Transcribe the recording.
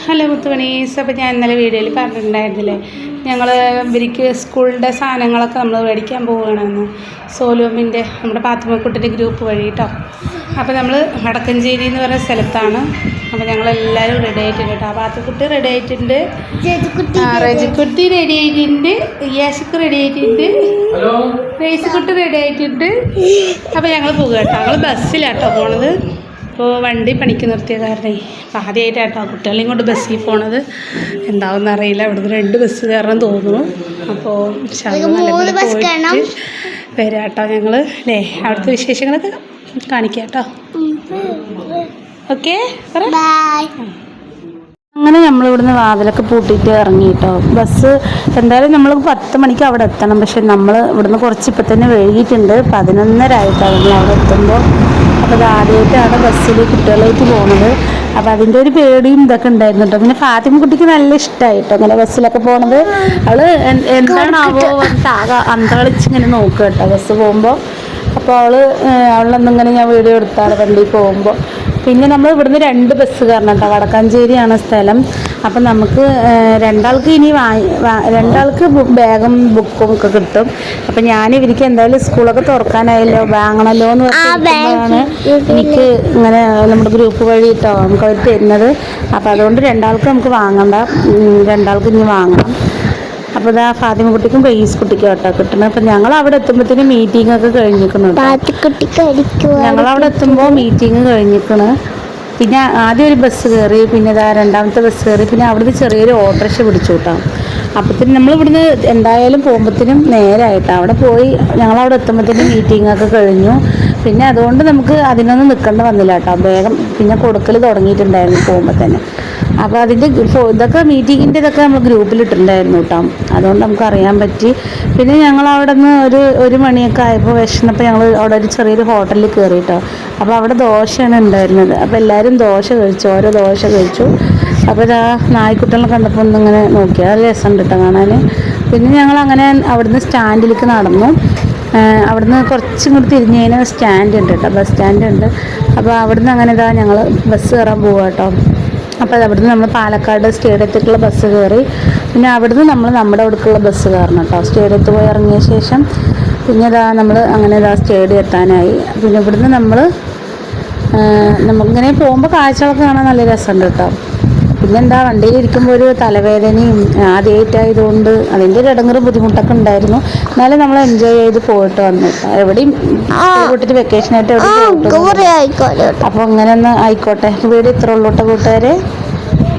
Hello മുത്തുമണീസ്. അപ്പോൾ ഞാൻ ഇന്നലെ വീഡിയോയിൽ പറഞ്ഞിട്ടുണ്ടായിരുന്നില്ലേ, ഞങ്ങൾ ഇവർക്ക് സ്കൂളിൻ്റെ സാധനങ്ങളൊക്കെ നമ്മൾ മേടിക്കാൻ പോവുകയാണെന്ന് സോലോമിൻ്റെ നമ്മുടെ പാത്തുമ്മക്കുട്ടിൻ്റെ ഗ്രൂപ്പ് വഴി കേട്ടോ. അപ്പോൾ നമ്മൾ വടക്കഞ്ചേരി എന്ന് പറയുന്ന സ്ഥലത്താണ്. അപ്പോൾ ഞങ്ങളെല്ലാവരും റെഡി ആയിട്ടുണ്ട് കേട്ടോ. പാത്തുക്കുട്ടി റെഡി ആയിട്ടുണ്ട്, റജിക്കുട്ടി റെഡി ആയിട്ടുണ്ട്, യാഷിക്ക് റെഡി ആയിട്ടുണ്ട്, റേസുക്കുട്ടി റെഡി ആയിട്ടുണ്ട്. അപ്പോൾ ഞങ്ങൾ പോകുക കേട്ടോ. ഞങ്ങൾ ബസ്സിലാട്ടോ പോണത്. അപ്പോൾ വണ്ടി പണിക്ക് നിർത്തിയ കാരണേ അപ്പോൾ ആദ്യമായിട്ടാട്ടോ കുട്ടികളെയും കൊണ്ട് ബസ്സിൽ പോണത്. എന്താവുമെന്ന് അറിയില്ല. ഇവിടുന്ന് 2 ബസ് കയറണം തോന്നുന്നു. അപ്പോൾ വരാട്ടോ ഞങ്ങൾ അല്ലേ. അവിടുത്തെ വിശേഷങ്ങളൊക്കെ കാണിക്കാം കേട്ടോ. ഓക്കെ, അങ്ങനെ നമ്മളിവിടുന്ന് വാതിലൊക്കെ പൂട്ടിയിട്ട് ഇറങ്ങി കേട്ടോ. ബസ് എന്തായാലും നമ്മൾ 10 മണിക്ക് അവിടെ എത്തണം. പക്ഷെ നമ്മൾ ഇവിടുന്ന് കുറച്ച് ഇപ്പം തന്നെ വൈകിട്ടുണ്ട്. 11:30 ആയിട്ടാണ് നമ്മൾ അവിടെ എത്തുമ്പോൾ. അപ്പോൾ അത് ആദ്യമായിട്ടാണ് ബസ്സിൽ കുട്ടികളായിട്ട് പോകുന്നത്. അപ്പോൾ അതിൻ്റെ ഒരു പേടിയും ഇതൊക്കെ ഉണ്ടായിരുന്നു കേട്ടോ. പിന്നെ ഫാത്തിമക്കുട്ടിക്ക് നല്ല ഇഷ്ടമായി കേട്ടോ അങ്ങനെ ബസ്സിലൊക്കെ പോണത്. അവൾ എന്താണാവോ ആകെ അന്തളിച്ചിങ്ങനെ നോക്കുക കേട്ടോ ബസ് പോകുമ്പോൾ. അപ്പോൾ അവളൊന്നിങ്ങനെ ഞാൻ വീഡിയോ എടുത്താണ് വണ്ടിയിൽ പോകുമ്പോൾ. പിന്നെ നമ്മൾ ഇവിടുന്ന് 2 ബസ് കയറണം കേട്ടോ. വടക്കാഞ്ചേരിയാണ് സ്ഥലം. അപ്പം നമുക്ക് രണ്ടാൾക്ക് ബാഗും ബുക്കും ഒക്കെ കിട്ടും. അപ്പം ഞാൻ ഇവർക്ക് എന്തായാലും സ്കൂളൊക്കെ തുറക്കാനായല്ലോ, വാങ്ങണമല്ലോ എന്ന് പറഞ്ഞാണ് എനിക്ക് ഇങ്ങനെ നമ്മുടെ ഗ്രൂപ്പ് വഴി കേട്ടോ നമുക്ക് അവർ തരുന്നത്. അപ്പോൾ അതുകൊണ്ട് 2 നമുക്ക് വാങ്ങണ്ട, 2 ഇനി വാങ്ങണം. അപ്പോൾ ഇതാ ഫാത്തിമക്കുട്ടിക്കും റയീസ്കുട്ടിക്കും കേട്ടോ കിട്ടണം. അപ്പം ഞങ്ങൾ അവിടെ എത്തുമ്പോഴത്തേനും മീറ്റിംഗ് ഒക്കെ കഴിഞ്ഞിരിക്കുന്നുണ്ട്. ഞങ്ങളവിടെ എത്തുമ്പോൾ മീറ്റിംഗ് കഴിഞ്ഞിരിക്കണ്. പിന്നെ ആദ്യം ഒരു ബസ് കയറി, പിന്നെ ഇതാ 2ാമത്തെ ബസ് കയറി, പിന്നെ അവിടുന്ന് ചെറിയൊരു ഓട്ടോറിക്ഷ പിടിച്ചു കിട്ടാം. അപ്പത്തിന് നമ്മൾ ഇവിടുന്ന് എന്തായാലും പോകുമ്പോഴത്തേനും നേരമായിട്ടാണ് അവിടെ പോയി. ഞങ്ങളവിടെ എത്തുമ്പോഴത്തേനും മീറ്റിംഗ് ഒക്കെ കഴിഞ്ഞു. പിന്നെ അതുകൊണ്ട് നമുക്ക് അതിനൊന്നും നിൽക്കേണ്ട വന്നില്ല കേട്ടോ. വേഗം പിന്നെ കൊടുക്കൽ തുടങ്ങിയിട്ടുണ്ടായിരുന്നു പോകുമ്പോൾ തന്നെ. അപ്പോൾ അതിൻ്റെ ഇതൊക്കെ മീറ്റിങ്ങിൻ്റെ ഇതൊക്കെ നമ്മൾ ഗ്രൂപ്പിലിട്ടുണ്ടായിരുന്നു കേട്ടോ. അതുകൊണ്ട് നമുക്ക് അറിയാൻ പറ്റി. പിന്നെ ഞങ്ങൾ അവിടെ നിന്ന് ഒരു മണിയൊക്കെ ആയപ്പോൾ വിശന്നപ്പോൾ ഞങ്ങൾ അവിടെ ഒരു ചെറിയൊരു ഹോട്ടലിൽ കയറി കേട്ടോ. അപ്പോൾ അവിടെ ദോശയാണ് ഉണ്ടായിരുന്നത്. അപ്പോൾ എല്ലാവരും ദോശ കഴിച്ചു, ഓരോ ദോശ കഴിച്ചു. അപ്പോൾ ഇതാ നായ്ക്കുട്ടികളെ കണ്ടപ്പോൾ ഒന്നിങ്ങനെ നോക്കിയാൽ അത് രസമുണ്ട് കേട്ടോ കാണാൻ. പിന്നെ ഞങ്ങളങ്ങനെ അവിടുന്ന് സ്റ്റാൻഡിലേക്ക് നടന്നു. അവിടുന്ന് കുറച്ചും കൂടി തിരിഞ്ഞ് കഴിഞ്ഞാൽ സ്റ്റാൻഡ് ഉണ്ട് കേട്ടോ, ബസ് സ്റ്റാൻഡ് ഉണ്ട്. അപ്പോൾ അവിടുന്ന് അങ്ങനെ ഇതാ ഞങ്ങൾ ബസ് കയറാൻ പോവുക കേട്ടോ. അപ്പോൾ അവിടുന്ന് നമ്മൾ പാലക്കാട് സ്റ്റേഡിയത്തേക്കുള്ള ബസ് കയറി. പിന്നെ അവിടുന്ന് നമ്മൾ നമ്മുടെ അവിടേക്കുള്ള ബസ് കയറണം കേട്ടോ. സ്റ്റേഡിയത്തിൽ പോയി ഇറങ്ങിയ ശേഷം പിന്നെ ഇതാ നമ്മൾ അങ്ങനെ ഇതാ സ്റ്റേഡിയം എത്താനായി. പിന്നെ ഇവിടുന്ന് നമുക്കിങ്ങനെ പോകുമ്പോൾ കാഴ്ചകളൊക്കെ കാണാൻ നല്ല രസമുണ്ട് കേട്ടോ. പിന്നെന്താ വണ്ടിയിൽ ഇരിക്കുമ്പോൾ ഒരു തലവേദനയും ആദ്യമായിട്ടായതുകൊണ്ട് അതിൻ്റെ ഒരു ഇടങ്ങറും ബുദ്ധിമുട്ടൊക്കെ ഉണ്ടായിരുന്നു. എന്നാലും നമ്മൾ എൻജോയ് ചെയ്ത് പോയിട്ട് വന്നു കേട്ടോ. എവിടെയും കൂട്ടിട്ട് വെക്കേഷനായിട്ട് എവിടെയും പോയിട്ട്. അപ്പോൾ അങ്ങനെ ഒന്ന് ആയിക്കോട്ടെ. വീട് ഇത്ര ഉള്ളൂട്ടോ കൂട്ടുകാരെ.